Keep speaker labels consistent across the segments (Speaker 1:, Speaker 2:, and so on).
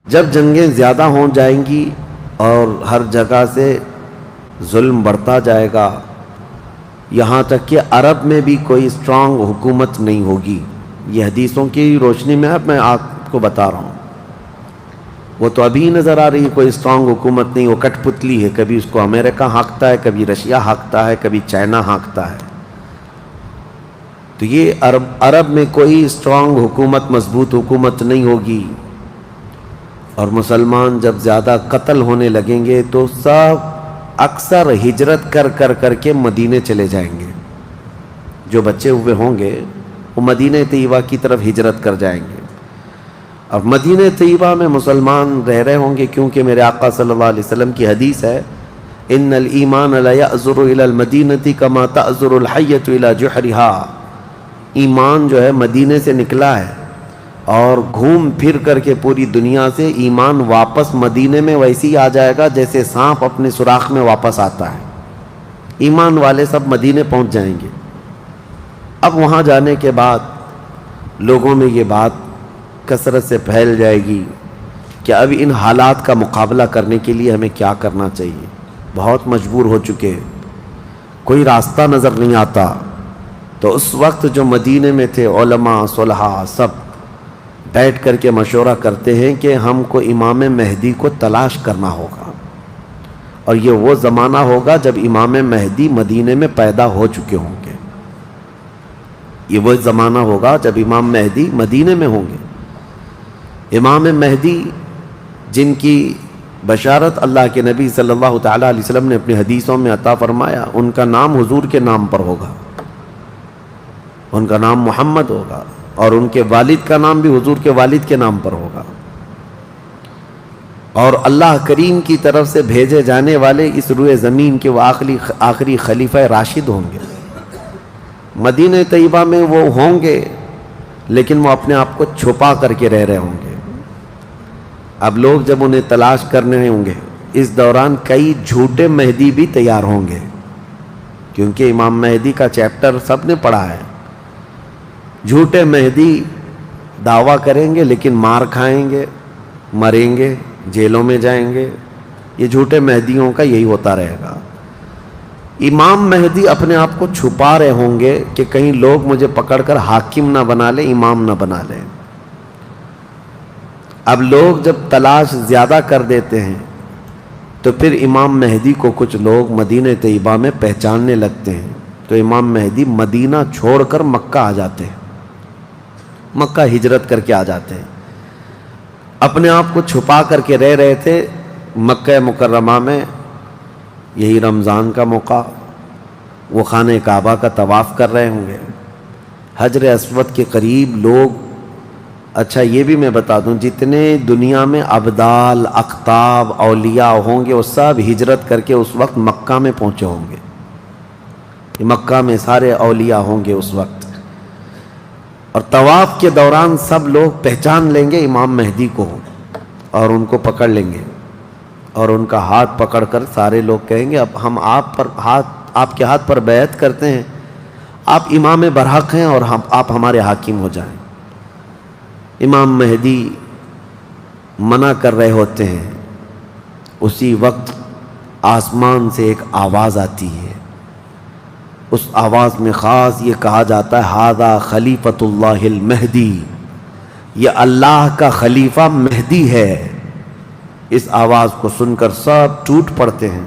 Speaker 1: جب جنگیں زیادہ ہو جائیں گی اور ہر جگہ سے ظلم بڑھتا جائے گا، یہاں تک کہ عرب میں بھی کوئی اسٹرانگ حکومت نہیں ہوگی. یہ حدیثوں کی روشنی میں اب میں آپ کو بتا رہا ہوں. وہ تو ابھی نظر آ رہی ہے کوئی اسٹرانگ حکومت نہیں، وہ کٹ پتلی ہے. کبھی اس کو امریکہ ہانکتا ہے، کبھی رشیا ہانکتا ہے، کبھی چائنا ہانکتا ہے. تو یہ عرب میں کوئی اسٹرانگ حکومت، مضبوط حکومت نہیں ہوگی. اور مسلمان جب زیادہ قتل ہونے لگیں گے تو سب اکثر ہجرت کر کے مدینے چلے جائیں گے. جو بچے ہوئے ہوں گے وہ مدینہ طیبہ کی طرف ہجرت کر جائیں گے. اب مدینہ طیبہ میں مسلمان رہ رہے ہوں گے، کیونکہ میرے آقا صلی اللہ علیہ وسلم کی حدیث ہے، ان الایمان لا یأذر الی المدینہ کما تأذر الحیۃ الی جحرہا. ایمان جو ہے مدینے سے نکلا ہے اور گھوم پھر کر کے پوری دنیا سے ایمان واپس مدینے میں ویسے ہی آ جائے گا جیسے سانپ اپنے سوراخ میں واپس آتا ہے. ایمان والے سب مدینے پہنچ جائیں گے. اب وہاں جانے کے بعد لوگوں میں یہ بات کثرت سے پھیل جائے گی کہ اب ان حالات کا مقابلہ کرنے کے لیے ہمیں کیا کرنا چاہیے. بہت مجبور ہو چکے، کوئی راستہ نظر نہیں آتا. تو اس وقت جو مدینے میں تھے علماء صلحاء سب بیٹھ کر کے مشورہ کرتے ہیں کہ ہم کو امام مہدی کو تلاش کرنا ہوگا. اور یہ وہ زمانہ ہوگا جب امام مہدی مدینے میں پیدا ہو چکے ہوں گے. یہ وہ زمانہ ہوگا جب امام مہدی مدینے میں ہوں گے. امام مہدی جن کی بشارت اللہ کے نبی صلی اللہ تعالیٰ علیہ وسلم نے اپنی حدیثوں میں عطا فرمایا، ان کا نام حضور کے نام پر ہوگا. ان کا نام محمد ہوگا اور ان کے والد کا نام بھی حضور کے والد کے نام پر ہوگا. اور اللہ کریم کی طرف سے بھیجے جانے والے اس روئے زمین کے وہ آخری خلیفہ راشد ہوں گے. مدینہ طیبہ میں وہ ہوں گے لیکن وہ اپنے آپ کو چھپا کر کے رہ رہے ہوں گے. اب لوگ جب انہیں تلاش کرنے ہوں گے، اس دوران کئی جھوٹے مہدی بھی تیار ہوں گے، کیونکہ امام مہدی کا چیپٹر سب نے پڑھا ہے. جھوٹے مہدی دعویٰ کریں گے لیکن مار کھائیں گے، مریں گے، جیلوں میں جائیں گے. یہ جھوٹے مہدیوں کا یہی ہوتا رہے گا. امام مہدی اپنے آپ کو چھپا رہے ہوں گے کہ کہیں لوگ مجھے پکڑ کر حاکم نہ بنا لیں، امام نہ بنا لیں. اب لوگ جب تلاش زیادہ کر دیتے ہیں تو پھر امام مہدی کو کچھ لوگ مدینہ طیبہ میں پہچاننے لگتے ہیں. تو امام مہدی مدینہ چھوڑ کر مکہ آ جاتے ہیں، مکہ ہجرت کر کے آ جاتے ہیں. اپنے آپ کو چھپا کر کے رہ رہے تھے مکہ مکرمہ میں. یہی رمضان کا موقع، وہ خانہ کعبہ کا طواف کر رہے ہوں گے، حجر اسود کے قریب لوگ. اچھا یہ بھی میں بتا دوں، جتنے دنیا میں ابدال، اقطاب، اولیاء ہوں گے وہ سب ہجرت کر کے اس وقت مکہ میں پہنچے ہوں گے. مکہ میں سارے اولیاء ہوں گے اس وقت. اور طواف کے دوران سب لوگ پہچان لیں گے امام مہدی کو اور ان کو پکڑ لیں گے اور ان کا ہاتھ پکڑ کر سارے لوگ کہیں گے اب ہم آپ کے ہاتھ پر بیعت کرتے ہیں، آپ امام برحق ہیں اور آپ ہمارے حاکم ہو جائیں. امام مہدی منع کر رہے ہوتے ہیں. اسی وقت آسمان سے ایک آواز آتی ہے. اس آواز میں خاص یہ کہا جاتا ہے ھذا خلیفۃ اللہ المہدی، یہ اللہ کا خلیفہ مہدی ہے. اس آواز کو سن کر سب ٹوٹ پڑتے ہیں.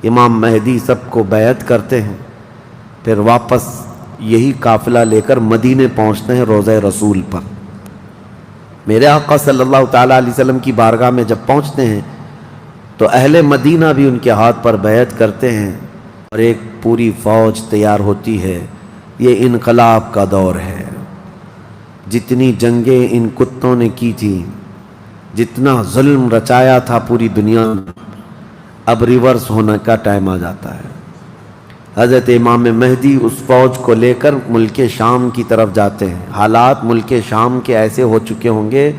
Speaker 1: امام مہدی سب کو بیعت کرتے ہیں، پھر واپس یہی قافلہ لے کر مدینے پہنچتے ہیں روضہ رسول پر. میرے آقا صلی اللہ تعالیٰ علیہ وسلم کی بارگاہ میں جب پہنچتے ہیں تو اہل مدینہ بھی ان کے ہاتھ پر بیعت کرتے ہیں اور ایک پوری فوج تیار ہوتی ہے. یہ انقلاب کا دور ہے. جتنی جنگیں ان کتوں نے کی تھی، جتنا ظلم رچایا تھا پوری دنیا میں، اب ریورس ہونے کا ٹائم آ جاتا ہے. حضرت امام مہدی اس فوج کو لے کر ملک شام کی طرف جاتے ہیں. حالات ملک شام کے ایسے ہو چکے ہوں گے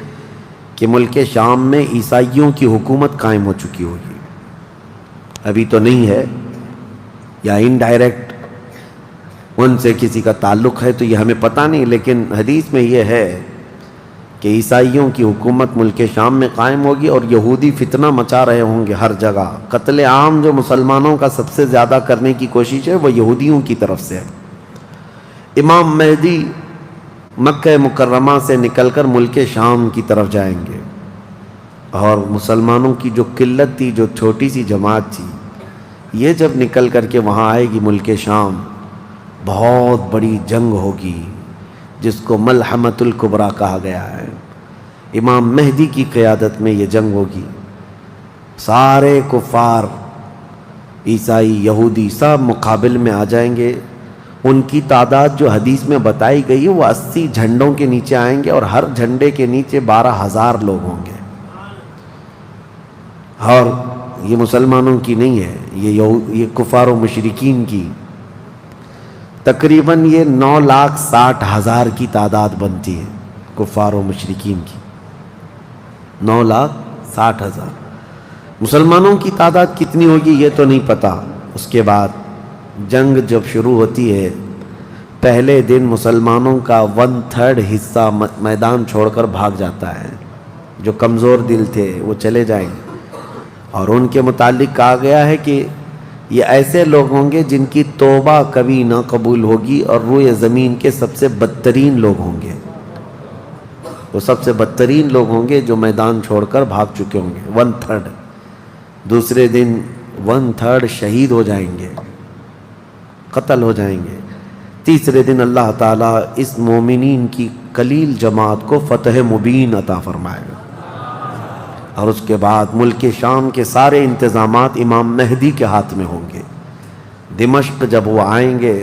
Speaker 1: کہ ملک شام میں عیسائیوں کی حکومت قائم ہو چکی ہوگی. ابھی تو نہیں ہے یا انڈائریکٹ ان سے کسی کا تعلق ہے تو یہ ہمیں پتہ نہیں، لیکن حدیث میں یہ ہے کہ عیسائیوں کی حکومت ملک شام میں قائم ہوگی اور یہودی فتنہ مچا رہے ہوں گے ہر جگہ. قتل عام جو مسلمانوں کا سب سے زیادہ کرنے کی کوشش ہے وہ یہودیوں کی طرف سے ہے. امام مہدی مکہ مکرمہ سے نکل کر ملک شام کی طرف جائیں گے، اور مسلمانوں کی جو قلت تھی، جو چھوٹی سی جماعت تھی، یہ جب نکل کر کے وہاں آئے گی ملک شام، بہت بڑی جنگ ہوگی جس کو ملحمۃ الکبریٰ کہا گیا ہے. امام مہدی کی قیادت میں یہ جنگ ہوگی. سارے کفار، عیسائی، یہودی سب مقابل میں آ جائیں گے. ان کی تعداد جو حدیث میں بتائی گئی ہے وہ 80 جھنڈوں کے نیچے آئیں گے، اور ہر جھنڈے کے نیچے 12,000 لوگ ہوں گے. اور یہ مسلمانوں کی نہیں ہے، یہ کفار و مشرکین کی. تقریباً یہ 9,60,000 کی تعداد بنتی ہے کفار و مشرکین کی. 9,60,000. مسلمانوں کی تعداد کتنی ہوگی یہ تو نہیں پتا. اس کے بعد جنگ جب شروع ہوتی ہے، پہلے دن مسلمانوں کا 1/3 حصہ میدان چھوڑ کر بھاگ جاتا ہے. جو کمزور دل تھے وہ چلے جائیں گے، اور ان کے متعلق کہا گیا ہے کہ یہ ایسے لوگ ہوں گے جن کی توبہ کبھی نہ قبول ہوگی، اور روئے زمین کے سب سے بدترین لوگ ہوں گے. وہ سب سے بدترین لوگ ہوں گے جو میدان چھوڑ کر بھاگ چکے ہوں گے. 1/3. دوسرے دن 1/3 شہید ہو جائیں گے، قتل ہو جائیں گے. تیسرے دن اللہ تعالیٰ اس مومنین کی قلیل جماعت کو فتح مبین عطا فرمائے گا، اور اس کے بعد ملک شام کے سارے انتظامات امام مہدی کے ہاتھ میں ہوں گے. دمشق جب وہ آئیں گے،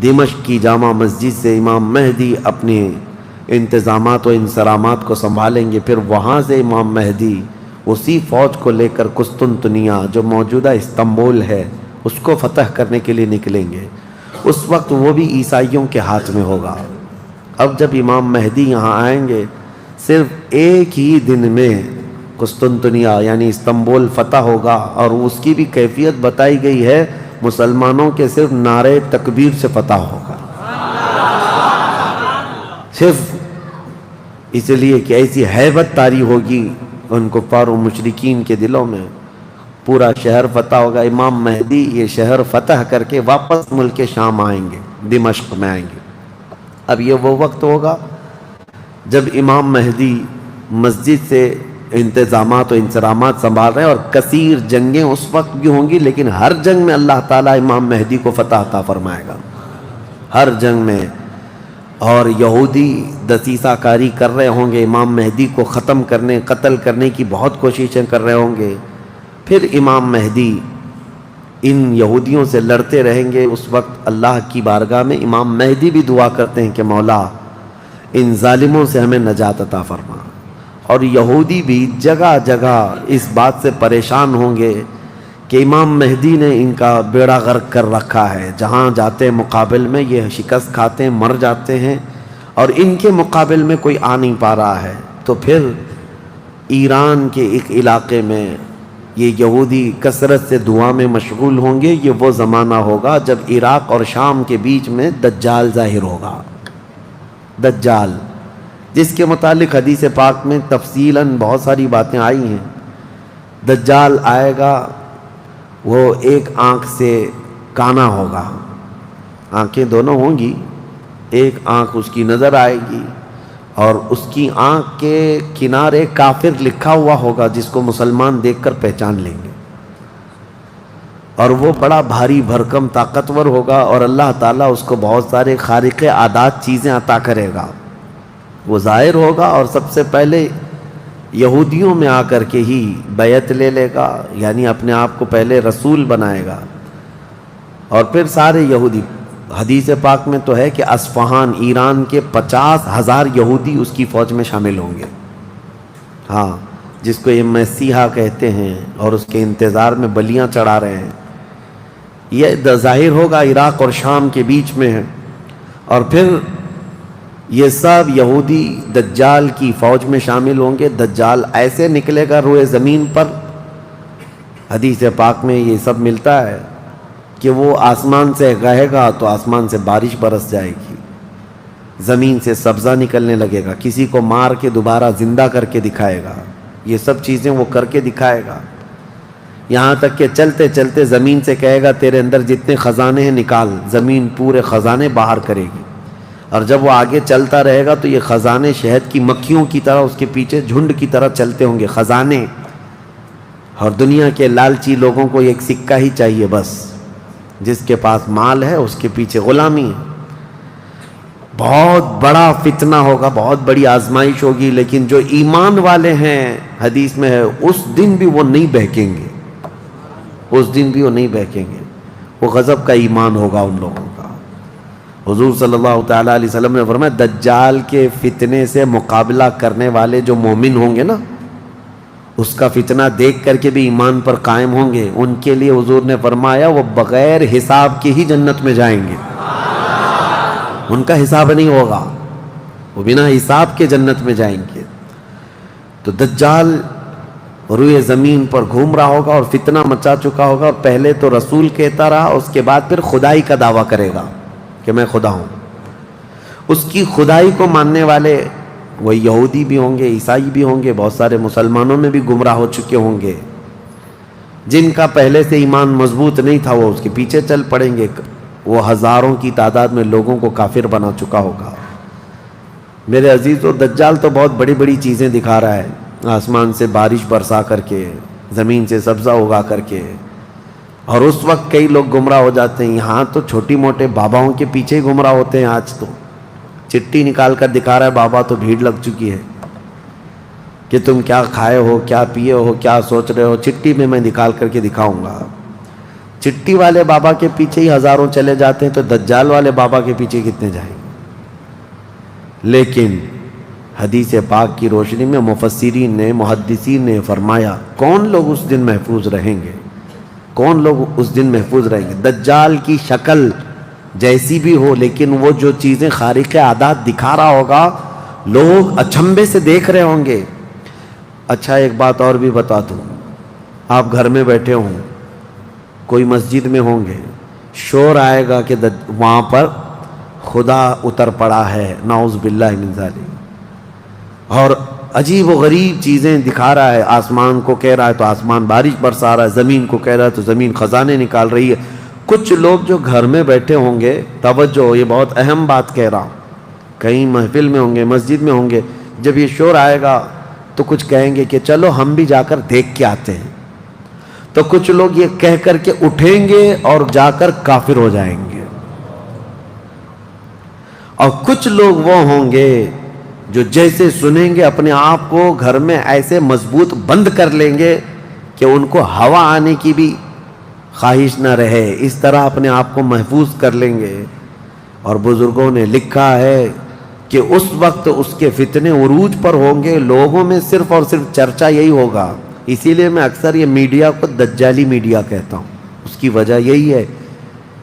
Speaker 1: دمشق کی جامع مسجد سے امام مہدی اپنے انتظامات و انصرامات کو سنبھالیں گے. پھر وہاں سے امام مہدی اسی فوج کو لے کر قسطنطنیہ جو موجودہ استنبول ہے اس کو فتح کرنے کے لیے نکلیں گے. اس وقت وہ بھی عیسائیوں کے ہاتھ میں ہوگا. اب جب امام مہدی یہاں آئیں گے، صرف ایک ہی دن میں قسطنطنیہ یعنی استنبول فتح ہوگا، اور اس کی بھی کیفیت بتائی گئی ہے، مسلمانوں کے صرف نعرے تکبیر سے فتح ہوگا. صرف اس لیے کہ ایسی ہیبت طاری ہوگی ان کفار و مشرکین کے دلوں میں. پورا شہر فتح ہوگا. امام مہدی یہ شہر فتح کر کے واپس ملک شام آئیں گے، دمشق میں آئیں گے. اب یہ وہ وقت ہوگا جب امام مہدی مسجد سے انتظامات و انصرامات سنبھال رہے ہیں، اور کثیر جنگیں اس وقت بھی ہوں گی، لیکن ہر جنگ میں اللہ تعالیٰ امام مہدی کو فتح عطا فرمائے گا، ہر جنگ میں. اور یہودی دسیسہ کاری کر رہے ہوں گے، امام مہدی کو ختم کرنے، قتل کرنے کی بہت کوششیں کر رہے ہوں گے. پھر امام مہدی ان یہودیوں سے لڑتے رہیں گے. اس وقت اللہ کی بارگاہ میں امام مہدی بھی دعا کرتے ہیں کہ مولا ان ظالموں سے ہمیں نجات عطا فرما. اور یہودی بھی جگہ جگہ اس بات سے پریشان ہوں گے کہ امام مہدی نے ان کا بیڑا غرق کر رکھا ہے. جہاں جاتے مقابل میں یہ شکست کھاتے ہیں، مر جاتے ہیں، اور ان کے مقابل میں کوئی آ نہیں پا رہا ہے. تو پھر ایران کے ایک علاقے میں یہ یہودی کثرت سے دعا میں مشغول ہوں گے. یہ وہ زمانہ ہوگا جب عراق اور شام کے بیچ میں دجال ظاہر ہوگا. دجال جس کے متعلق حدیث پاک میں تفصیلاً بہت ساری باتیں آئی ہیں. دجال آئے گا، وہ ایک آنکھ سے کانا ہوگا، آنکھیں دونوں ہوں گی، ایک آنکھ اس کی نظر آئے گی، اور اس کی آنکھ کے کنارے کافر لکھا ہوا ہوگا جس کو مسلمان دیکھ کر پہچان لیں گے. اور وہ بڑا بھاری بھرکم طاقتور ہوگا، اور اللہ تعالیٰ اس کو بہت سارے خارق عادات چیزیں عطا کرے گا. وہ ظاہر ہوگا اور سب سے پہلے یہودیوں میں آ کر کے ہی بیعت لے لے گا، یعنی اپنے آپ کو پہلے رسول بنائے گا. اور پھر سارے یہودی، حدیث پاک میں تو ہے کہ اصفہان ایران کے 50,000 یہودی اس کی فوج میں شامل ہوں گے. ہاں، جس کو یہ مسیحا کہتے ہیں، اور اس کے انتظار میں بلیاں چڑھا رہے ہیں. یہ ظاہر ہوگا عراق اور شام کے بیچ میں ہے. اور پھر یہ سب یہودی دجال کی فوج میں شامل ہوں گے. دجال ایسے نکلے گا روئے زمین پر، حدیث پاک میں یہ سب ملتا ہے کہ کہ وہ آسمان سے گاہے گا تو آسمان سے بارش برس جائے گی، زمین سے سبزہ نکلنے لگے گا، کسی کو مار کے دوبارہ زندہ کر کے دکھائے گا، یہ سب چیزیں وہ کر کے دکھائے گا، یہاں تک کہ چلتے چلتے زمین سے کہے گا تیرے اندر جتنے خزانے ہیں نکال، زمین پورے خزانے باہر کرے گی، اور جب وہ آگے چلتا رہے گا تو یہ خزانے شہد کی مکھیوں کی طرح اس کے پیچھے جھنڈ کی طرح چلتے ہوں گے خزانے، اور دنیا کے لالچی لوگوں کو ایک سکہ ہی چاہیے بس، جس کے پاس مال ہے اس کے پیچھے غلامی ہے۔ بہت بڑا فتنہ ہوگا، بہت بڑی آزمائش ہوگی، لیکن جو ایمان والے ہیں حدیث میں ہے اس دن بھی وہ نہیں بہکیں گے، اس دن بھی وہ نہیں بہکیں گے، وہ غضب کا ایمان ہوگا ان لوگوں کا۔ حضور صلی اللہ تعالیٰ علیہ وسلم نے فرمایا دجال کے فتنے سے مقابلہ کرنے والے جو مومن ہوں گے نا، اس کا فتنہ دیکھ کر کے بھی ایمان پر قائم ہوں گے، ان کے لیے حضور نے فرمایا وہ بغیر حساب کے ہی جنت میں جائیں گے، ان کا حساب نہیں ہوگا، وہ بنا حساب کے جنت میں جائیں گے۔ تو دجال روئے زمین پر گھوم رہا ہوگا اور فتنہ مچا چکا ہوگا، اور پہلے تو رسول کہتا رہا، اس کے بعد پھر خدائی کا دعویٰ کرے گا کہ میں خدا ہوں۔ اس کی خدائی کو ماننے والے وہ یہودی بھی ہوں گے، عیسائی بھی ہوں گے، بہت سارے مسلمانوں میں بھی گمراہ ہو چکے ہوں گے، جن کا پہلے سے ایمان مضبوط نہیں تھا وہ اس کے پیچھے چل پڑیں گے، وہ ہزاروں کی تعداد میں لوگوں کو کافر بنا چکا ہوگا۔ میرے عزیزو، دجال تو بہت بڑی بڑی چیزیں دکھا رہا ہے، آسمان سے بارش برسا کر کے، زمین سے سبزہ اگا کر کے، اور اس وقت کئی لوگ گمراہ ہو جاتے ہیں۔ یہاں تو چھوٹی موٹے باباؤں کے پیچھے ہی گمراہ ہوتے ہیں، آج تو چٹھی نکال کر دکھا رہا ہے بابا، تو بھیڑ لگ چکی ہے کہ تم کیا کھائے ہو، کیا پیے ہو، کیا سوچ رہے ہو، چٹھی میں نکال کر کے دکھاؤں گا۔ چٹھی والے بابا کے پیچھے ہی ہزاروں چلے جاتے ہیں، تو دجال والے بابا کے پیچھے کتنے جائیں گے؟ لیکن حدیث پاک کی روشنی میں مفسرین نے، محدثین نے فرمایا کون لوگ اس دن محفوظ رہیں گے، کون لوگ اس دن محفوظ رہیں گے؟ دجال کی شکل جیسی بھی ہو، لیکن وہ جو چیزیں خارق عادات دکھا رہا ہوگا لوگ اچنبے سے دیکھ رہے ہوں گے۔ اچھا ایک بات اور بھی بتا دوں، آپ گھر میں بیٹھے ہوں، کوئی مسجد میں ہوں گے، شور آئے گا کہ وہاں پر خدا اتر پڑا ہے، نعوذ باللہ من ذالک، اور عجیب و غریب چیزیں دکھا رہا ہے، آسمان کو کہہ رہا ہے تو آسمان بارش برسا رہا ہے، زمین کو کہہ رہا ہے تو زمین خزانے نکال رہی ہے۔ کچھ لوگ جو گھر میں بیٹھے ہوں گے، توجہ یہ بہت اہم بات کہہ رہا ہوں، کہیں محفل میں ہوں گے، مسجد میں ہوں گے، جب یہ شور آئے گا تو کچھ کہیں گے کہ چلو ہم بھی جا کر دیکھ کے آتے ہیں، تو کچھ لوگ یہ کہہ کر کے اٹھیں گے اور جا کر کافر ہو جائیں گے، اور کچھ لوگ وہ ہوں گے جو جیسے سنیں گے اپنے آپ کو گھر میں ایسے مضبوط بند کر لیں گے کہ ان کو ہوا آنے کی بھی خواہش نہ رہے، اس طرح اپنے آپ کو محفوظ کر لیں گے۔ اور بزرگوں نے لکھا ہے کہ اس وقت اس کے فتنے عروج پر ہوں گے، لوگوں میں صرف اور صرف چرچا یہی ہوگا۔ اسی لیے میں اکثر یہ میڈیا کو دجالی میڈیا کہتا ہوں، اس کی وجہ یہی ہے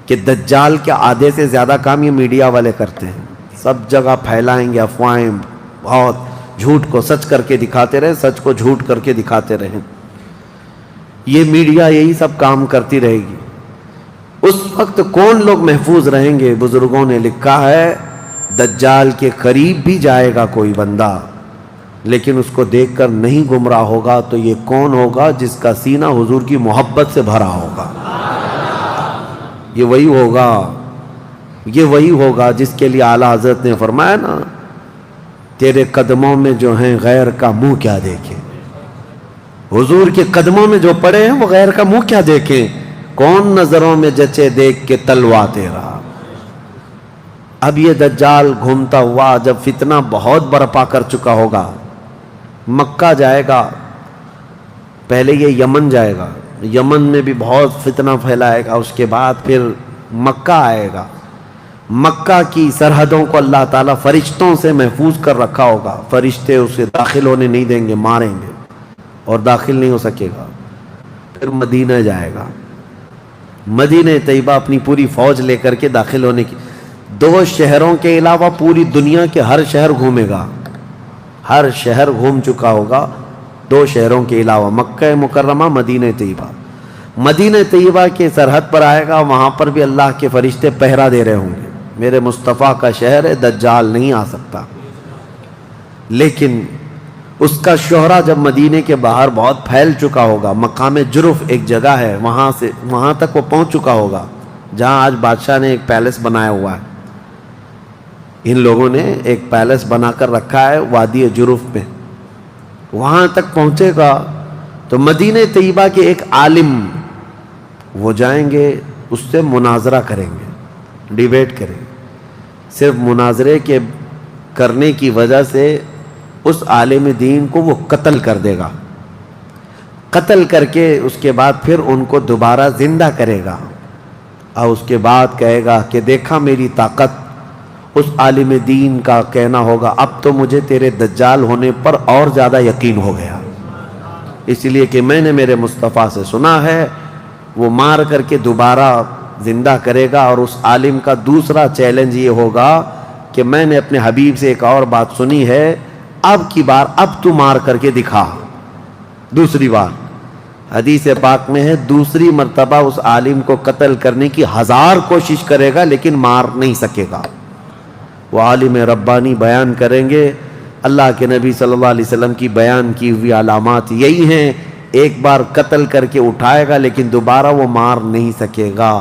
Speaker 1: کہ دجال کے آدھے سے زیادہ کام یہ میڈیا والے کرتے ہیں، سب جگہ پھیلائیں گے افواہیں، بہت جھوٹ کو سچ کر کے دکھاتے رہے، سچ کو جھوٹ کر کے دکھاتے رہیں، یہ میڈیا یہی سب کام کرتی رہے گی۔ اس وقت کون لوگ محفوظ رہیں گے؟ بزرگوں نے لکھا ہے دجال کے قریب بھی جائے گا کوئی بندہ، لیکن اس کو دیکھ کر نہیں گمراہ ہوگا، تو یہ کون ہوگا؟ جس کا سینہ حضور کی محبت سے بھرا ہوگا، یہ وہی ہوگا، یہ وہی ہوگا جس کے لیے اعلیٰ حضرت نے فرمایا نا، تیرے قدموں میں جو ہیں غیر کا منہ کیا دیکھیں، حضور کے قدموں میں جو پڑے ہیں وہ غیر کا منہ کیا دیکھیں، کون نظروں میں جچے دیکھ کے تلوا تیرا۔ اب یہ دجال گھومتا ہوا جب فتنہ بہت برپا کر چکا ہوگا، مکہ جائے گا، پہلے یہ یمن جائے گا، یمن میں بھی بہت فتنہ پھیلائے گا، اس کے بعد پھر مکہ آئے گا۔ مکہ کی سرحدوں کو اللہ تعالیٰ فرشتوں سے محفوظ کر رکھا ہوگا، فرشتے اسے داخل ہونے نہیں دیں گے، ماریں گے اور داخل نہیں ہو سکے گا۔ پھر مدینہ جائے گا، مدینہ طیبہ اپنی پوری فوج لے کر کے داخل ہونے کی، 2 شہروں کے علاوہ پوری دنیا کے ہر شہر گھومے گا، ہر شہر گھوم چکا ہوگا 2 شہروں کے علاوہ، مکہ مکرمہ، مدینہ طیبہ۔ مدینہ طیبہ کے سرحد پر آئے گا، وہاں پر بھی اللہ کے فرشتے پہرا دے رہے ہوں گے، میرے مصطفیٰ کا شہر ہے، دجال نہیں آ سکتا. لیکن اس کا شہرہ جب مدینے کے باہر بہت پھیل چکا ہوگا، مقام جرف ایک جگہ ہے، وہاں تک وہ پہنچ چکا ہوگا جہاں آج بادشاہ نے ایک پیلس بنایا ہوا ہے. ان لوگوں نے ایک پیلس بنا کر رکھا ہے وادی جرف میں. وہاں تک پہنچے گا تو مدینہ طیبہ کے ایک عالم وہ جائیں گے، اس سے مناظرہ کریں گے، ڈیبیٹ کریں گے. صرف مناظرے کے کرنے کی وجہ سے اس عالم دین کو وہ قتل کر دے گا. قتل کر کے اس کے بعد پھر ان کو دوبارہ زندہ کرے گا، اور اس کے بعد کہے گا کہ دیکھا میری طاقت. اس عالم دین کا کہنا ہوگا اب تو مجھے تیرے دجال ہونے پر اور زیادہ یقین ہو گیا، اس لیے کہ میں نے میرے مصطفیٰ سے سنا ہے. وہ مار کر کے دوبارہ زندہ کرے گا. اور اس عالم کا دوسرا چیلنج یہ ہوگا کہ میں نے اپنے حبیب سے ایک اور بات سنی ہے، اب کی بار اب تو مار کر کے دکھا. دوسری بار حدیث پاک میں ہے دوسری مرتبہ اس عالم کو قتل کرنے کی 1000 کوشش کرے گا لیکن مار نہیں سکے گا. وہ عالم ربانی بیان کریں گے، اللہ کے نبی صلی اللہ علیہ وسلم کی بیان کی ہوئی علامات یہی ہیں، ایک بار قتل کر کے اٹھائے گا لیکن دوبارہ وہ مار نہیں سکے گا.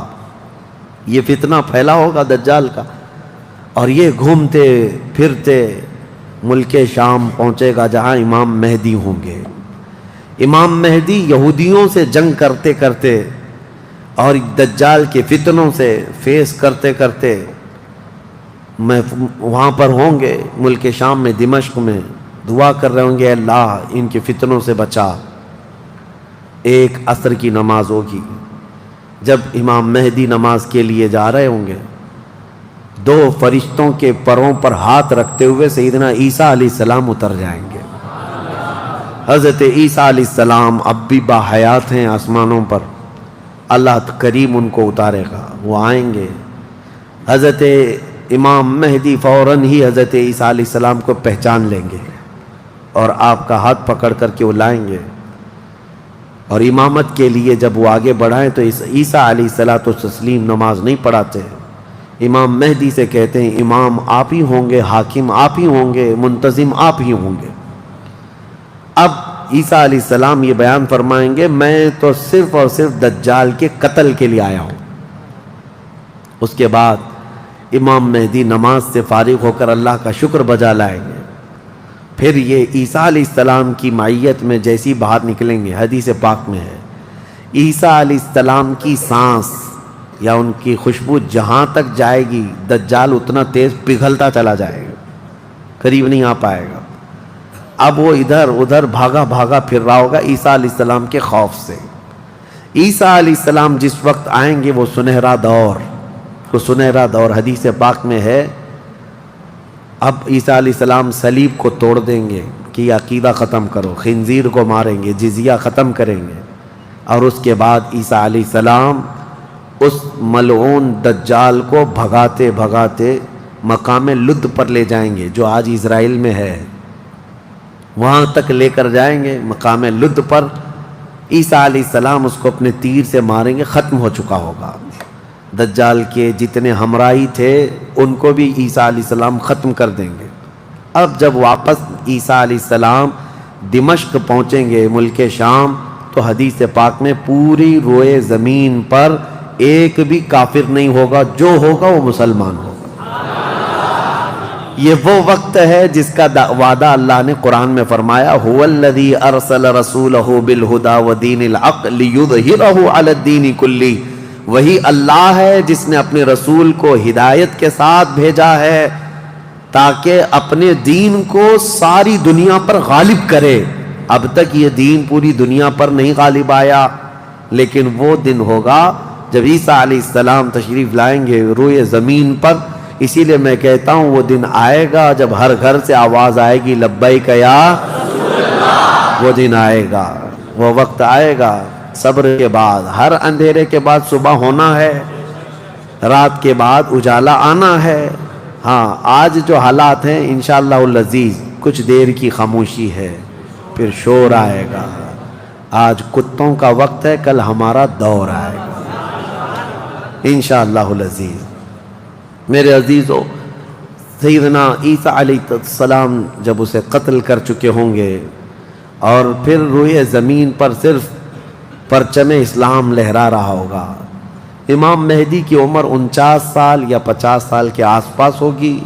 Speaker 1: یہ فتنہ پھیلا ہوگا دجال کا، اور یہ گھومتے پھرتے ملک شام پہنچے گا جہاں امام مہدی ہوں گے. امام مہدی یہودیوں سے جنگ کرتے کرتے اور دجال کے فتنوں سے فیس کرتے کرتے میں وہاں پر ہوں گے ملک شام میں، دمشق میں دعا کر رہے ہوں گے اللہ ان کے فتنوں سے بچا. ایک عصر کی نماز ہوگی، جب امام مہدی نماز کے لیے جا رہے ہوں گے، 2 فرشتوں کے پروں پر ہاتھ رکھتے ہوئے سیدنا عیسیٰ علیہ السلام اتر جائیں گے. حضرت عیسیٰ علیہ السلام اب بھی باحیات ہیں آسمانوں پر، اللہ کریم ان کو اتارے گا، وہ آئیں گے. حضرت امام مہدی فوراً ہی حضرت عیسیٰ علیہ السلام کو پہچان لیں گے اور آپ کا ہاتھ پکڑ کر کے وہ لائیں گے. اور امامت کے لیے جب وہ آگے بڑھائیں تو عیسیٰ علیہ السلام نماز نہیں پڑھاتے، امام مہدی سے کہتے ہیں امام آپ ہی ہوں گے، حاکم آپ ہی ہوں گے، منتظم آپ ہی ہوں گے. اب عیسیٰ علیہ السلام یہ بیان فرمائیں گے میں تو صرف اور صرف دجال کے قتل کے لیے آیا ہوں. اس کے بعد امام مہدی نماز سے فارغ ہو کر اللہ کا شکر بجا لائیں گے. پھر یہ عیسیٰ علیہ السلام کی معیت میں جیسی باہر نکلیں گے، حدیث پاک میں ہے عیسیٰ علیہ السلام کی سانس یا ان کی خوشبو جہاں تک جائے گی دجال اتنا تیز پگھلتا چلا جائے گا، قریب نہیں آ پائے گا. اب وہ ادھر ادھر بھاگا بھاگا پھر رہا ہوگا عیسیٰ علیہ السلام کے خوف سے. عیسیٰ علیہ السلام جس وقت آئیں گے وہ سنہرا دور حدیث پاک میں ہے. اب عیسیٰ علیہ السلام صلیب کو توڑ دیں گے کہ یہ عقیدہ ختم کرو، خنزیر کو ماریں گے، جزیہ ختم کریں گے. اور اس کے بعد عیسیٰ علیہ السلام اس ملعون دجال کو بھگاتے بھگاتے مقام لد پر لے جائیں گے جو آج اسرائیل میں ہے، وہاں تک لے کر جائیں گے. مقام لد پر عیسیٰ علیہ السلام اس کو اپنے تیر سے ماریں گے، ختم ہو چکا ہوگا. دجال کے جتنے ہمراہی تھے ان کو بھی عیسیٰ علیہ السلام ختم کر دیں گے. اب جب واپس عیسیٰ علیہ السلام دمشق پہنچیں گے ملک شام تو حدیث پاک میں پوری روئے زمین پر ایک بھی کافر نہیں ہوگا، جو ہوگا وہ مسلمان ہوگا. یہ وہ وقت ہے جس کا وعدہ اللہ نے قرآن میں فرمایا هو الذی ارسل رسولہ بالہدی ودین الحق لیظہرہ علی الدین کلہ. وہی اللہ ہے جس نے اپنے رسول کو ہدایت کے ساتھ بھیجا ہے تاکہ اپنے دین کو ساری دنیا پر غالب کرے. اب تک یہ دین پوری دنیا پر نہیں غالب آیا، لیکن وہ دن ہوگا جب عیسیٰ علیہ السلام تشریف لائیں گے روئے زمین پر. اسی لیے میں کہتا ہوں وہ دن آئے گا جب ہر گھر سے آواز آئے گی لبیک یا رسول اللہ. وہ دن آئے گا، وہ وقت آئے گا. صبر کے بعد، ہر اندھیرے کے بعد صبح ہونا ہے، رات کے بعد اجالا آنا ہے. ہاں آج جو حالات ہیں انشاءاللہ العزیز کچھ دیر کی خاموشی ہے، پھر شور آئے گا. آج کتوں کا وقت ہے، کل ہمارا دور آئے گا انشاءاللہ العزیز. میرے عزیزو، سیدنا عیسیٰ علیہ السلام جب اسے قتل کر چکے ہوں گے اور پھر روئے زمین پر صرف پرچم اسلام لہرا رہا ہوگا، امام مہدی کی عمر 49 سال یا 50 سال کے آس پاس ہوگی،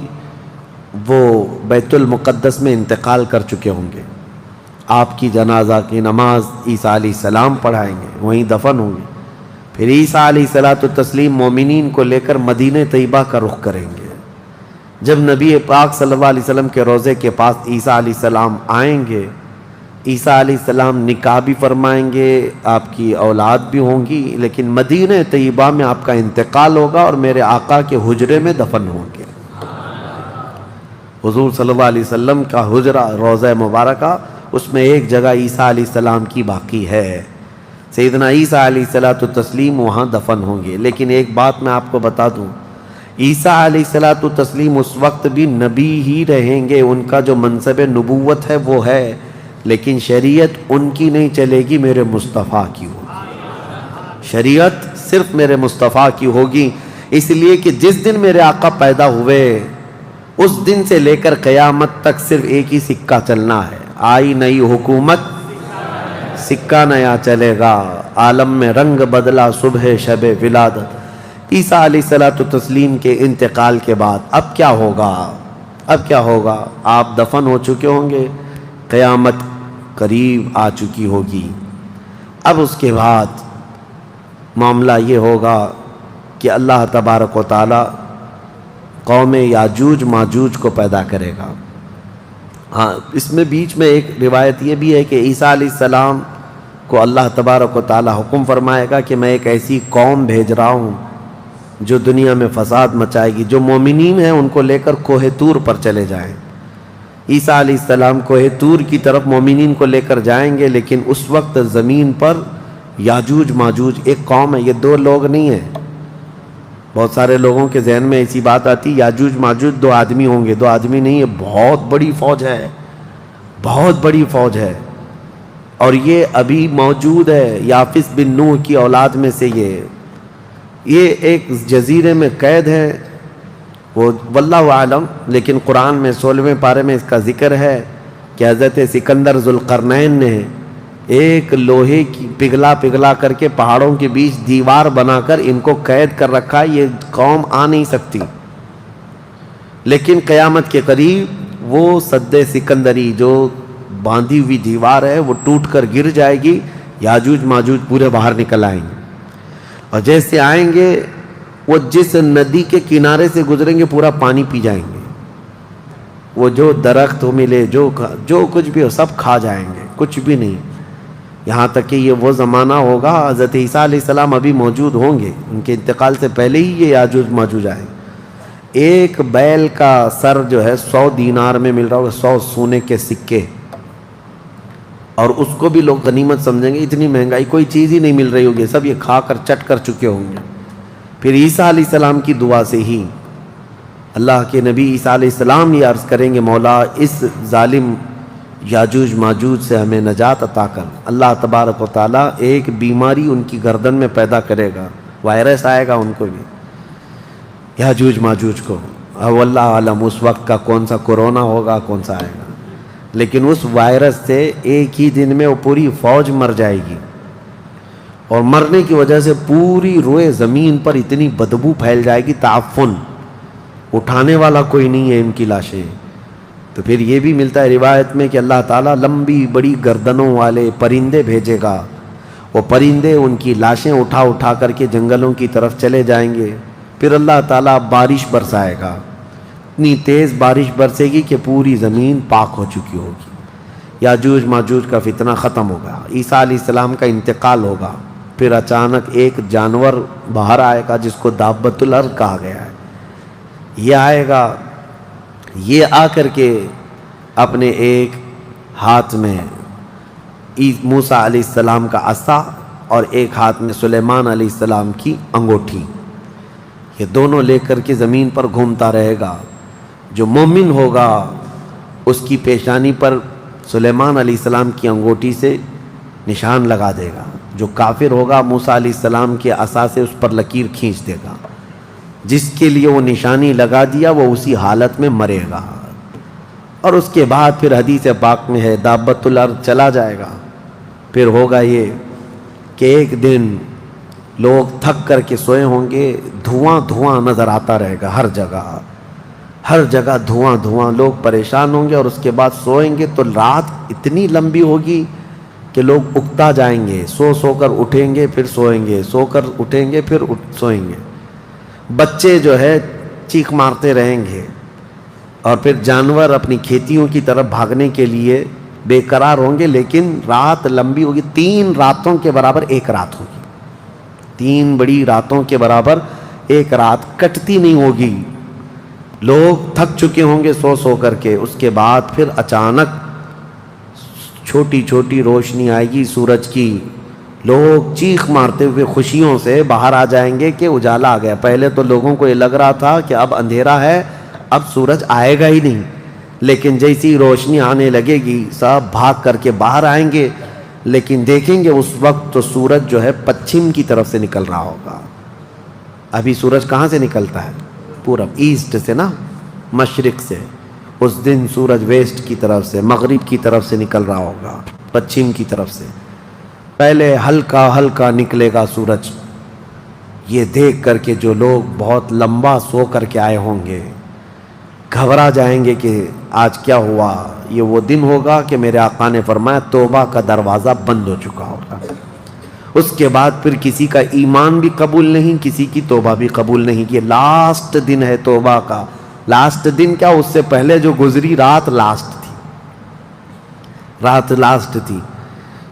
Speaker 1: وہ بیت المقدس میں انتقال کر چکے ہوں گے، آپ کی جنازہ کی نماز عیسیٰ علیہ السلام پڑھائیں گے، وہیں دفن ہوں گے، پھر عیسیٰ علیہ السلام مومنین کو لے کر مدینہ طیبہ کا رخ کریں گے۔ جب نبی پاک صلی اللہ علیہ وسلم کے روضے کے پاس عیسیٰ علیہ السلام آئیں گے، عیسیٰ علیہ السلام نکاح بھی فرمائیں گے، آپ کی اولاد بھی ہوں گی، لیکن مدینہ طیبہ میں آپ کا انتقال ہوگا اور میرے آقا کے حجرے میں دفن ہوں گے۔ حضور صلی اللہ علیہ وسلم کا حجرہ روضہ مبارکہ، اس میں ایک جگہ عیسیٰ علیہ السلام کی باقی ہے، سیدنا عیسیٰ علیہ السلام وہاں دفن ہوں گے۔ لیکن ایک بات میں آپ کو بتا دوں، عیسیٰ علیہ السلام اس وقت بھی نبی ہی رہیں گے، ان کا جو منصب نبوت ہے وہ ہے، لیکن شریعت ان کی نہیں چلے گی، میرے مصطفیٰ کی ہوگی، شریعت صرف میرے مصطفیٰ کی ہوگی، اس لیے کہ جس دن میرے آقا پیدا ہوئے اس دن سے لے کر قیامت تک صرف ایک ہی سکہ چلنا ہے، آئی نئی حکومت سکہ نیا چلے گا، عالم میں رنگ بدلا صبح شب ولادت۔ عیسیٰ علیہ السلام کے انتقال کے بعد اب کیا ہوگا؟ اب کیا ہوگا؟ آپ دفن ہو چکے ہوں گے، قیامت قریب آ چکی ہوگی۔ اب اس کے بعد معاملہ یہ ہوگا کہ اللہ تبارک و تعالی قوم یاجوج ماجوج کو پیدا کرے گا۔ ہاں، اس میں بیچ میں ایک روایت یہ بھی ہے کہ عیسیٰ علیہ السلام کو اللہ تبارک و تعالی حکم فرمائے گا کہ میں ایک ایسی قوم بھیج رہا ہوں جو دنیا میں فساد مچائے گی، جو مومنین ہیں ان کو لے کر کوہ طور پر چلے جائیں۔ عیسیٰ علیہ السلام کوہ طور کی طرف مومنین کو لے کر جائیں گے، لیکن اس وقت زمین پر یاجوج ماجوج ایک قوم ہے، یہ دو لوگ نہیں ہیں۔ بہت سارے لوگوں کے ذہن میں ایسی بات آتی، یاجوج ماجوج دو آدمی ہوں گے، دو آدمی نہیں، یہ بہت بڑی فوج ہے، بہت بڑی فوج ہے، اور یہ ابھی موجود ہے، یافس بن نوح کی اولاد میں سے یہ ایک جزیرے میں قید ہے، وہ واللہ عالم، لیکن قرآن میں 16ویں پارے میں اس کا ذکر ہے کہ حضرت سکندر ذوالقرنین نے ایک لوہے کی پگھلا کر کے پہاڑوں کے بیچ دیوار بنا کر ان کو قید کر رکھا، یہ قوم آ نہیں سکتی، لیکن قیامت کے قریب وہ سد سکندری جو باندھی ہوئی دیوار ہے وہ ٹوٹ کر گر جائے گی، یاجوج ماجوج پورے باہر نکل آئیں گے، اور جیسے آئیں گے وہ جس ندی کے کنارے سے گزریں گے پورا پانی پی جائیں گے، وہ جو درخت ہو ملے جو کچھ بھی ہو سب کھا جائیں گے، کچھ بھی نہیں، یہاں تک کہ یہ وہ زمانہ ہوگا حضرت عیسیٰ علیہ السلام ابھی موجود ہوں گے، ان کے انتقال سے پہلے ہی یہ یاجوج ماجوج آئیں۔ ایک بیل کا سر جو ہے 100 دینار میں مل رہا ہوگا، 100 سونے کے سکے، اور اس کو بھی لوگ غنیمت سمجھیں گے، اتنی مہنگائی کوئی چیز ہی نہیں مل رہی ہوگی، سب یہ کھا کر چٹ کر چکے ہوں گے۔ پھر عیسیٰ علیہ السلام کی دعا سے ہی اللہ کے نبی عیسیٰ علیہ السلام یہ عرض کریں گے، مولا اس ظالم یاجوج ماجوج سے ہمیں نجات عطا کر۔ اللہ تبارک و تعالیٰ ایک بیماری ان کی گردن میں پیدا کرے گا، وائرس آئے گا ان کو بھی، یاجوج ماجوج کو، واللہ عالم اس وقت کا کون سا کورونا ہوگا، کون سا آئے گا، لیکن اس وائرس سے ایک ہی دن میں وہ پوری فوج مر جائے گی، اور مرنے کی وجہ سے پوری روئے زمین پر اتنی بدبو پھیل جائے گی، تعفن، اٹھانے والا کوئی نہیں ہے ان کی لاشیں۔ تو پھر یہ بھی ملتا ہے روایت میں کہ اللہ تعالیٰ لمبی بڑی گردنوں والے پرندے بھیجے گا، وہ پرندے ان کی لاشیں اٹھا کر کے جنگلوں کی طرف چلے جائیں گے، پھر اللہ تعالیٰ بارش برسائے گا، اتنی تیز بارش برسے گی کہ پوری زمین پاک ہو چکی ہوگی، یاجوج ماجوج کا فتنہ ختم ہوگا، عیسیٰ علیہ السلام کا انتقال ہوگا، پھر اچانک ایک جانور باہر آئے گا جس کو دابۃ الارض کہا گیا ہے، یہ آئے گا، یہ آ کر کے اپنے ایک ہاتھ میں موسیٰ علیہ السلام کا عصا اور ایک ہاتھ میں سلیمان علیہ السلام کی انگوٹھی، یہ دونوں لے کر کے زمین پر گھومتا رہے گا، جو مومن ہوگا اس کی پیشانی پر سلیمان علیہ السلام کی انگوٹھی سے نشان لگا دے گا، جو کافر ہوگا موسیٰ علیہ السلام کے عصا سے اس پر لکیر کھینچ دے گا، جس کے لیے وہ نشانی لگا دیا وہ اسی حالت میں مرے گا. اور اس کے بعد پھر حدیث پاک میں ہے دابۃ الارض چلا جائے گا. پھر ہوگا یہ کہ ایک دن لوگ تھک کر کے سوئے ہوں گے, دھواں دھواں نظر آتا رہے گا ہر جگہ دھواں دھواں, لوگ پریشان ہوں گے. اور اس کے بعد سوئیں گے تو رات اتنی لمبی ہوگی کہ لوگ اکتا جائیں گے, سو کر اٹھیں گے پھر سوئیں گے, سو کر اٹھیں گے پھر سوئیں گے. بچے جو ہے چیخ مارتے رہیں گے, اور پھر جانور اپنی کھیتیوں کی طرف بھاگنے کے لیے بے قرار ہوں گے. لیکن رات لمبی ہوگی, 3 راتوں کے برابر ایک رات ہوگی, 3 بڑی راتوں کے برابر ایک رات کٹتی نہیں ہوگی. لوگ تھک چکے ہوں گے سو کر کے. اس کے بعد پھر اچانک چھوٹی چھوٹی روشنی آئے گی سورج کی. لوگ چیخ مارتے ہوئے خوشیوں سے باہر آ جائیں گے کہ اجالا آ گیا. پہلے تو لوگوں کو یہ لگ رہا تھا کہ اب اندھیرا ہے, اب سورج آئے گا ہی نہیں. لیکن جیسی روشنی آنے لگے گی سب بھاگ کر کے باہر آئیں گے. لیکن دیکھیں گے اس وقت تو سورج جو ہے پچھم کی طرف سے نکل رہا ہوگا. ابھی سورج کہاں سے نکلتا ہے؟ پورب, ایسٹ سے نا, مشرق سے. اس دن سورج ویسٹ کی طرف سے, مغرب کی طرف سے نکل رہا ہوگا, پچھم کی طرف سے. پہلے ہلکا ہلکا نکلے گا سورج. یہ دیکھ کر کے جو لوگ بہت لمبا سو کر کے آئے ہوں گے گھبرا جائیں گے کہ آج کیا ہوا. یہ وہ دن ہوگا کہ میرے آقا نے فرمایا توبہ کا دروازہ بند ہو چکا ہوگا. اس کے بعد پھر کسی کا ایمان بھی قبول نہیں, کسی کی توبہ بھی قبول نہیں. یہ لاسٹ دن ہے توبہ کا. لاسٹ دن کیا, اس سے پہلے جو گزری رات لاسٹ تھی, رات لاسٹ تھی.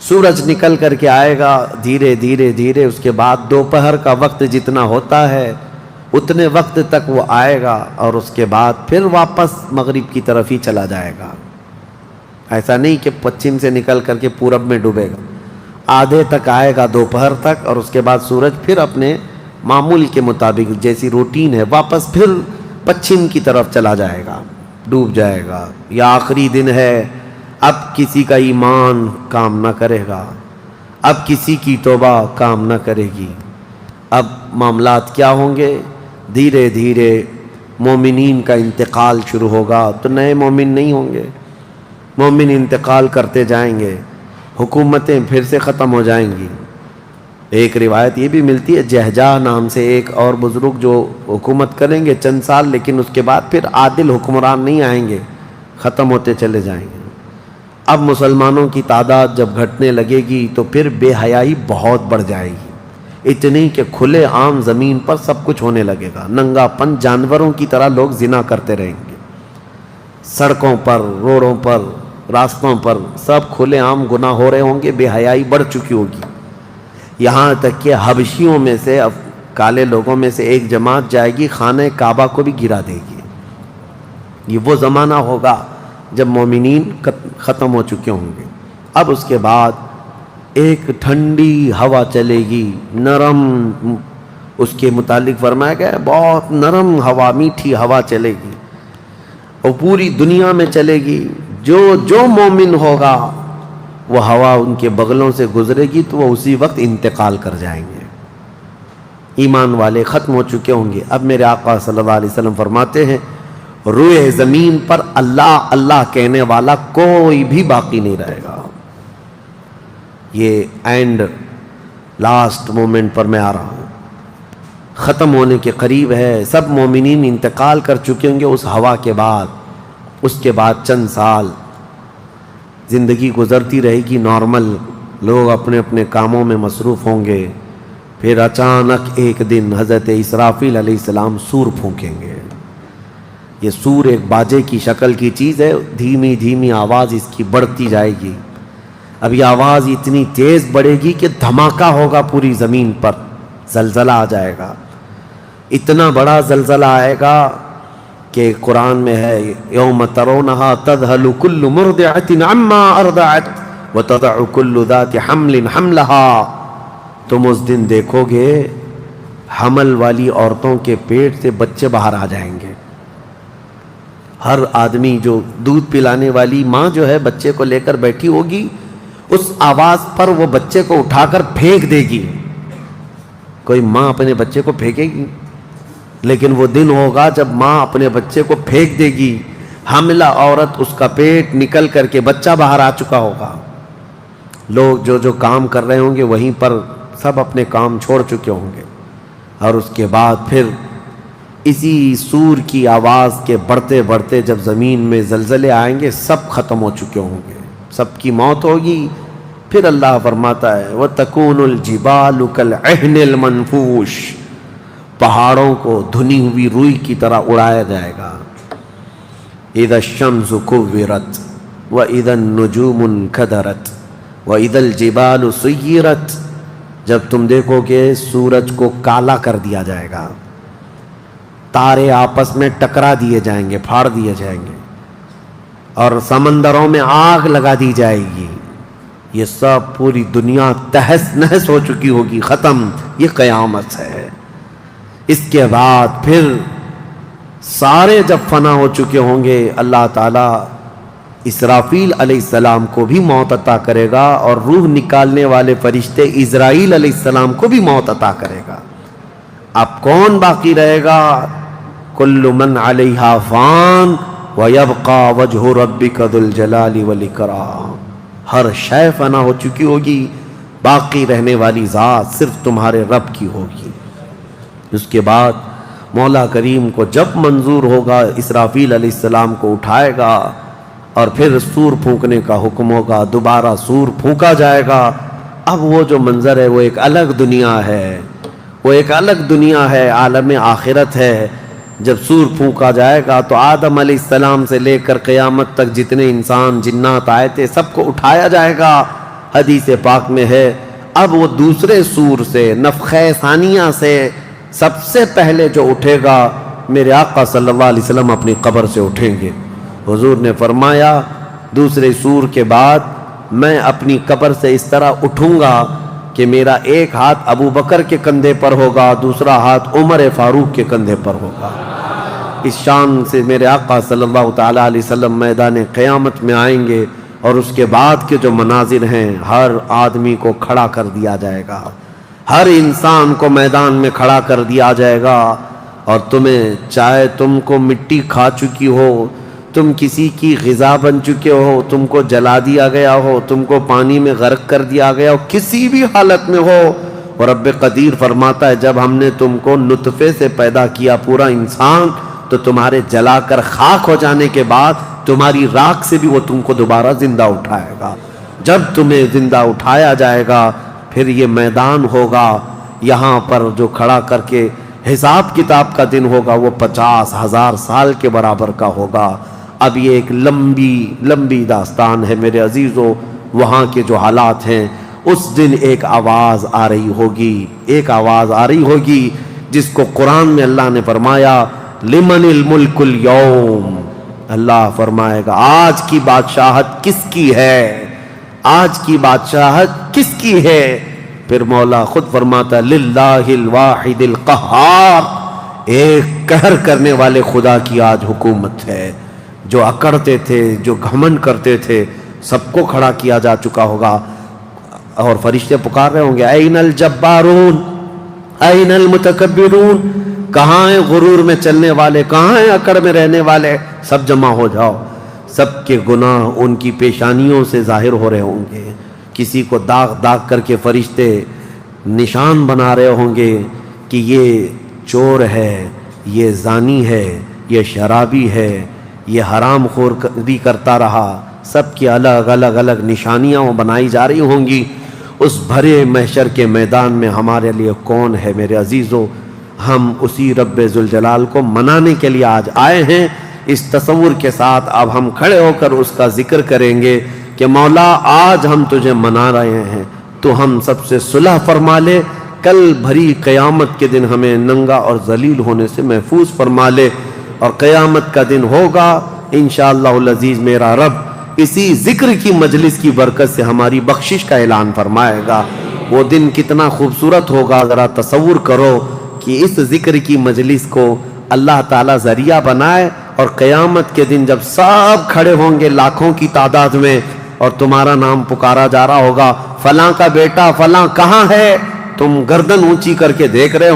Speaker 1: سورج نکل کر کے آئے گا دھیرے دھیرے دھیرے. اس کے بعد دوپہر کا وقت جتنا ہوتا ہے اتنے وقت تک وہ آئے گا, اور اس کے بعد پھر واپس مغرب کی طرف ہی چلا جائے گا. ایسا نہیں کہ پچھم سے نکل کر کے پورب میں ڈوبے گا. آدھے تک آئے گا دوپہر تک, اور اس کے بعد سورج پھر اپنے معمول کے مطابق جیسی روٹین ہے واپس پھر پچھم کی طرف چلا جائے گا, ڈوب جائے گا. یہ آخری دن ہے. اب کسی کا ایمان کام نہ کرے گا, اب کسی کی توبہ کام نہ کرے گی. اب معاملات کیا ہوں گے؟ دھیرے دھیرے مومنین کا انتقال شروع ہوگا. تو نئے مومن نہیں ہوں گے, مومن انتقال کرتے جائیں گے, حکومتیں پھر سے ختم ہو جائیں گی. ایک روایت یہ بھی ملتی ہے جہجہ نام سے ایک اور بزرگ جو حکومت کریں گے چند سال, لیکن اس کے بعد پھر عادل حکمران نہیں آئیں گے, ختم ہوتے چلے جائیں گے. اب مسلمانوں کی تعداد جب گھٹنے لگے گی تو پھر بے حیائی بہت بڑھ جائے گی. اتنی کہ کھلے عام زمین پر سب کچھ ہونے لگے گا. ننگا پن, جانوروں کی طرح لوگ زنا کرتے رہیں گے. سڑکوں پر, روڈوں پر, راستوں پر سب کھلے عام گناہ ہو رہے ہوں گے. بے حیائی بڑھ چکی ہوگی. یہاں تک کہ حبشیوں میں سے, کالے لوگوں میں سے ایک جماعت جائے گی خانہ کعبہ کو بھی گرا دے گی. یہ وہ زمانہ ہوگا جب مومنین ختم ہو چکے ہوں گے. اب اس کے بعد ایک ٹھنڈی ہوا چلے گی, نرم. اس کے متعلق فرمایا گیا بہت نرم ہوا, میٹھی ہوا چلے گی, اور پوری دنیا میں چلے گی. جو مومن ہوگا وہ ہوا ان کے بغلوں سے گزرے گی تو وہ اسی وقت انتقال کر جائیں گے. ایمان والے ختم ہو چکے ہوں گے. اب میرے آقا صلی اللہ علیہ وسلم فرماتے ہیں روئے زمین پر اللہ اللہ کہنے والا کوئی بھی باقی نہیں رہے گا. یہ اینڈ لاسٹ مومنٹ پر میں آ رہا ہوں, ختم ہونے کے قریب ہے. سب مومنین انتقال کر چکے ہوں گے اس ہوا کے بعد. اس کے بعد چند سال زندگی گزرتی رہے گی نارمل, لوگ اپنے اپنے کاموں میں مصروف ہوں گے. پھر اچانک ایک دن حضرت اسرافیل علیہ السلام سور پھونکیں گے. یہ سور ایک باجے کی شکل کی چیز ہے, دھیمی دھیمی آواز اس کی بڑھتی جائے گی. اب یہ آواز اتنی تیز بڑھے گی کہ دھماکہ ہوگا پوری زمین پر, زلزلہ آ جائے گا. اتنا بڑا زلزلہ آئے گا کہ قرآن میں ہے یوم ترونہا تذہل کل مرضعۃ عما ارضعت وتضع کل ذات حمل حملہا. تم اس دن دیکھو گے حمل والی عورتوں کے پیٹ سے بچے باہر آ جائیں گے. ہر آدمی جو دودھ پلانے والی ماں جو ہے بچے کو لے کر بیٹھی ہوگی, اس آواز پر وہ بچے کو اٹھا کر پھینک دے گی. کوئی ماں اپنے بچے کو پھینکے گی؟ لیکن وہ دن ہوگا جب ماں اپنے بچے کو پھینک دے گی، حاملہ عورت اس کا پیٹ نکل کر کے بچہ باہر آ چکا ہوگا، لوگ جو جو کام کر رہے ہوں گے وہیں پر سب اپنے کام چھوڑ چکے ہوں گے، اور اس کے بعد پھر اسی سور کی آواز کے بڑھتے بڑھتے جب زمین میں زلزلے آئیں گے سب ختم ہو چکے ہوں گے، سب کی موت ہوگی۔ پھر اللہ فرماتا ہے وَتَكُونُ الْجِبَالُ كَالْعِهْنِ الْمَنْفُوشِ، پہاڑوں کو دھنی ہوئی روئی کی طرح اڑایا جائے گا۔ اِذَا الشَّمْسُ كُوِّرَتْ وَإِذَا النُّجُومُ انْكَدَرَتْ وَإِذَا الْجِبَالُ سُيِّرَتْ، جب تم دیکھو کہ سورج کو کالا کر دیا جائے گا، تارے آپس میں ٹکرا دیے جائیں گے، پھاڑ دیے جائیں گے، اور سمندروں میں آگ لگا دی جائے گی، یہ سب پوری دنیا تہس نہس ہو چکی ہوگی، ختم، یہ قیامت ہے۔ اس کے بعد پھر سارے جب فنا ہو چکے ہوں گے، اللہ تعالیٰ اسرافیل علیہ السلام کو بھی موت عطا کرے گا، اور روح نکالنے والے فرشتے اسرائیل علیہ السلام کو بھی موت عطا کرے گا۔ اب کون باقی رہے گا؟ کل من علیہا فان وَيَبْقَى وَجْهُ رَبِّكَ ذُو الْجَلَالِ وَالْإِكْرَامِ، ہر شے فنا ہو چکی ہوگی، باقی رہنے والی ذات صرف تمہارے رب کی ہوگی۔ اس کے بعد مولا کریم کو جب منظور ہوگا اسرافیل علیہ السلام کو اٹھائے گا، اور پھر سور پھونکنے کا حکم ہوگا، دوبارہ سور پھونکا جائے گا۔ اب وہ جو منظر ہے وہ ایک الگ دنیا ہے، وہ ایک الگ دنیا ہے، عالم آخرت ہے۔ جب سور پھونکا جائے گا تو آدم علیہ السلام سے لے کر قیامت تک جتنے انسان جنات آئے تھے سب کو اٹھایا جائے گا۔ حدیث پاک میں ہے اب وہ دوسرے سور سے، نفخہ ثانیہ سے سب سے پہلے جو اٹھے گا میرے آقا صلی اللہ علیہ وسلم اپنی قبر سے اٹھیں گے۔ حضور نے فرمایا دوسرے سور کے بعد میں اپنی قبر سے اس طرح اٹھوں گا کہ میرا ایک ہاتھ ابو بکر کے کندھے پر ہوگا، دوسرا ہاتھ عمر فاروق کے کندھے پر ہوگا۔ اس شان سے میرے آقا صلی اللہ تعالیٰ علیہ وسلم میدان قیامت میں آئیں گے، اور اس کے بعد کے جو مناظر ہیں، ہر آدمی کو کھڑا کر دیا جائے گا، ہر انسان کو میدان میں کھڑا کر دیا جائے گا، اور تمہیں چاہے تم کو مٹی کھا چکی ہو، تم کسی کی غذا بن چکے ہو، تم کو جلا دیا گیا ہو، تم کو پانی میں غرق کر دیا گیا ہو، کسی بھی حالت میں ہو، اور رب قدیر فرماتا ہے جب ہم نے تم کو نطفے سے پیدا کیا پورا انسان، تو تمہارے جلا کر خاک ہو جانے کے بعد تمہاری راکھ سے بھی وہ تم کو دوبارہ زندہ اٹھائے گا۔ جب تمہیں زندہ اٹھایا جائے گا پھر یہ میدان ہوگا، یہاں پر جو کھڑا کر کے حساب کتاب کا دن ہوگا وہ 50,000 سال کے برابر کا ہوگا۔ اب یہ ایک لمبی داستان ہے میرے عزیزو، وہاں کے جو حالات ہیں، اس دن ایک آواز آ رہی ہوگی، ایک آواز آ رہی ہوگی جس کو قرآن میں اللہ نے فرمایا لمن الملک اليوم، اللہ فرمائے گا آج کی بادشاہت کس کی ہے، آج کی بادشاہت کس کی ہے؟ پھر مولا خود فرماتا ہے للہ الواحد القہار، ایک قہر کرنے والے خدا کی آج حکومت ہے۔ جو اکڑتے تھے، جو گھمنڈ کرتے تھے، سب کو کھڑا کیا جا چکا ہوگا، اور فرشتے پکار رہے ہوں گے این الجبارون این المتکبرون، کہاں ہیں غرور میں چلنے والے، کہاں ہیں اکڑ میں رہنے والے، سب جمع ہو جاؤ۔ سب کے گناہ ان کی پیشانیوں سے ظاہر ہو رہے ہوں گے، کسی کو داغ داغ کر کے فرشتے نشان بنا رہے ہوں گے کہ یہ چور ہے، یہ زانی ہے، یہ شرابی ہے، یہ حرام خور بھی کرتا رہا، سب کی الگ الگ نشانیاں بنائی جا رہی ہوں گی۔ اس بھرے محشر کے میدان میں ہمارے لیے کون ہے میرے عزیزو؟ ہم اسی رب ذوالجلال کو منانے کے لیے آج آئے ہیں۔ اس تصور کے ساتھ اب ہم کھڑے ہو کر اس کا ذکر کریں گے کہ مولا آج ہم تجھے منا رہے ہیں، تو ہم سب سے صلح فرما لے، کل بھری قیامت کے دن ہمیں ننگا اور ذلیل ہونے سے محفوظ فرما لے، اور قیامت کا دن ہوگا انشاءاللہ العزیز میرا رب اسی ذکر کی مجلس کی برکت سے ہماری بخشش کا اعلان فرمائے گا۔ وہ دن کتنا خوبصورت ہوگا، ذرا تصور کرو کہ اس ذکر کی مجلس کو اللہ تعالیٰ ذریعہ بنائے، اور قیامت کے دن جب سب کھڑے ہوں گے لاکھوں کی تعداد میں، اور تمہارا نام پکارا جا رہا ہوگا، فلاں کا بیٹا فلاں کہاں ہے، تم گردن اونچی کر کے دیکھ رہے